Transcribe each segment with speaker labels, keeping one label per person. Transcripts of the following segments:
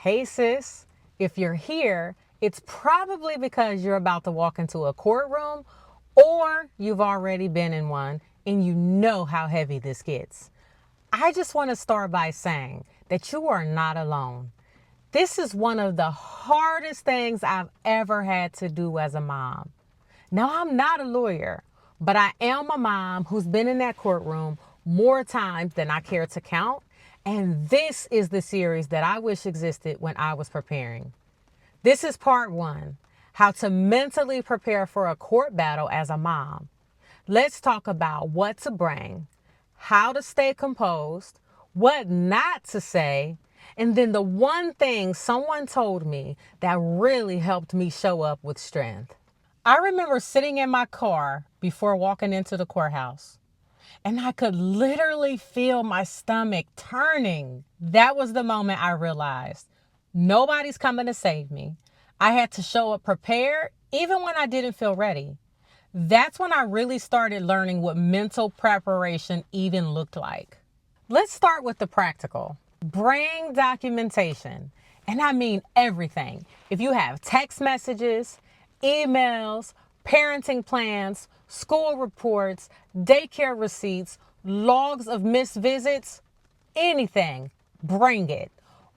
Speaker 1: Hey sis, if you're here, it's probably because you're about to walk into a courtroom or you've already been in one and you know how heavy this gets. I just want to start by saying that you are not alone. This is one of the hardest things I've ever had to do as a mom. Now, I'm not a lawyer, but I am a mom who's been in that courtroom more times than I care to count. And this is the series that I wish existed when I was preparing. This is part one, how to mentally prepare for a court battle as a mom. Let's talk about what to bring, how to stay composed, what not to say, and then the one thing someone told me that really helped me show up with strength. I remember sitting in my car before walking into the courthouse, and I could literally feel my stomach turning. That was the moment I realized nobody's coming to save me. I had to show up prepared even when I didn't feel ready. That's when I really started learning what mental preparation even looked like. Let's start with the practical. Bring documentation, and I mean everything. If you have text messages, emails, parenting plans, school reports, daycare receipts, logs of missed visits, anything, bring it.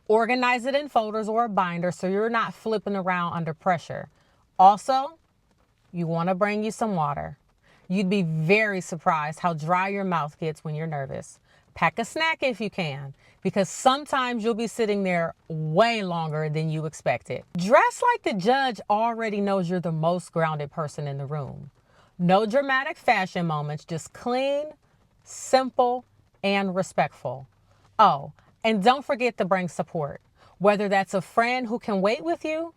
Speaker 1: Organize it in folders or a binder so you're not flipping around under pressure. Also, you want to bring you some water. You'd be very surprised how dry your mouth gets when you're nervous. Pack a snack if you can, because sometimes you'll be sitting there way longer than you expected. Dress like the judge already knows you're the most grounded person in the room. No dramatic fashion moments, just clean, simple, and respectful. Oh, and don't forget to bring support, whether that's a friend who can wait with you,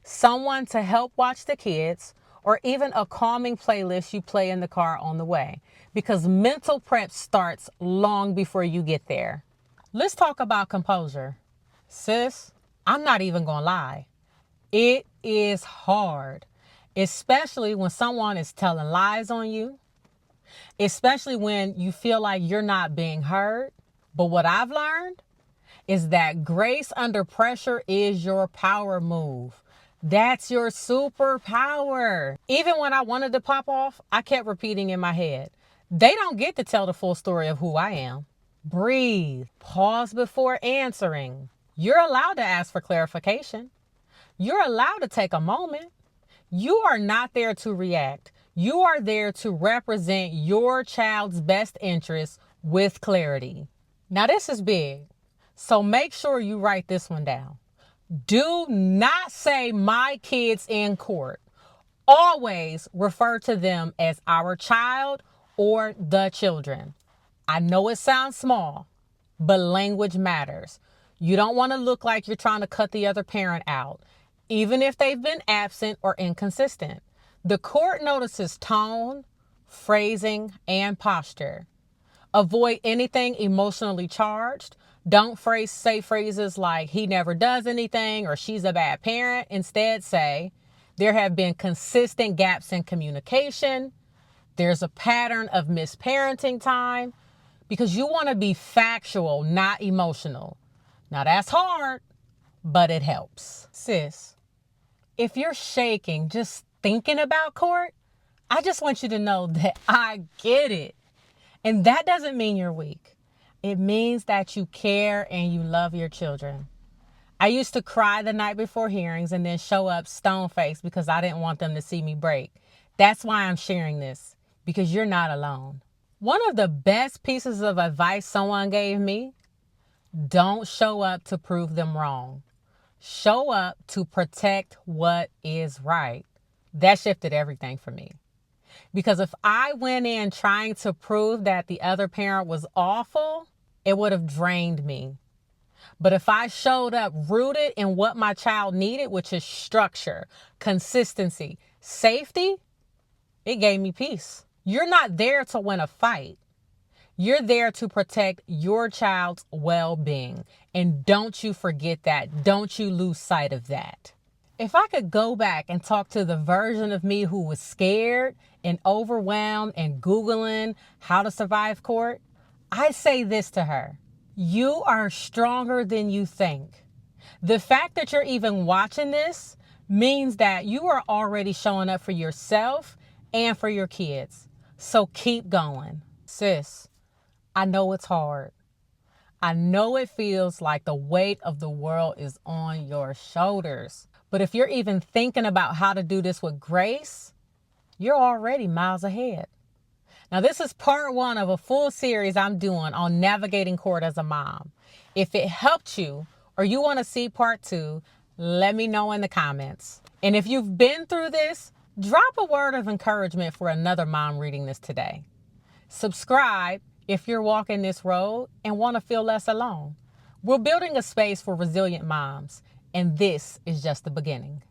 Speaker 1: someone to help watch the kids, or even a calming playlist you play in the car on the way, because mental prep starts long before you get there. Let's talk about composure. Sis, I'm not even gonna lie. It is hard, especially when someone is telling lies on you, especially when you feel like you're not being heard. But what I've learned is that grace under pressure is your power move. That's your superpower. Even when I wanted to pop off, I kept repeating in my head, they don't get to tell the full story of who I am. Breathe. Pause before answering. You're allowed to ask for clarification. You're allowed to take a moment. You are not there to react. You are there to represent your child's best interests with clarity. Now, this is big, so make sure you write this one down. Do not say my kids in court. Always refer to them as our child or the children. I know it sounds small, but language matters. You don't want to look like you're trying to cut the other parent out, even if they've been absent or inconsistent. The court notices tone, phrasing, and posture. Avoid anything emotionally charged. Don't say phrases like he never does anything or she's a bad parent. Instead, say there have been consistent gaps in communication. There's a pattern of misparenting time, because you want to be factual, not emotional. Now that's hard, but it helps. Sis, if you're shaking just thinking about court, I just want you to know that I get it. And that doesn't mean you're weak. It means that you care and you love your children. I used to cry the night before hearings and then show up stone-faced because I didn't want them to see me break. That's why I'm sharing this, because you're not alone. One of the best pieces of advice someone gave me, don't show up to prove them wrong. Show up to protect what is right. That shifted everything for me. Because if I went in trying to prove that the other parent was awful, it would have drained me. But if I showed up rooted in what my child needed, which is structure, consistency, safety, it gave me peace. You're not there to win a fight. You're there to protect your child's well-being. And don't you forget that. Don't you lose sight of that. If I could go back and talk to the version of me who was scared and overwhelmed and Googling how to survive court, I'd say this to her. You are stronger than you think. The fact that you're even watching this means that you are already showing up for yourself and for your kids. So keep going. Sis, I know it's hard. I know it feels like the weight of the world is on your shoulders. But if you're even thinking about how to do this with grace, you're already miles ahead. Now, this is part 1 of a full series I'm doing on navigating court as a mom. If it helped you or you want to see part 2, let me know in the comments. And if you've been through this, drop a word of encouragement for another mom reading this today. Subscribe if you're walking this road and want to feel less alone. We're building a space for resilient moms, and this is just the beginning.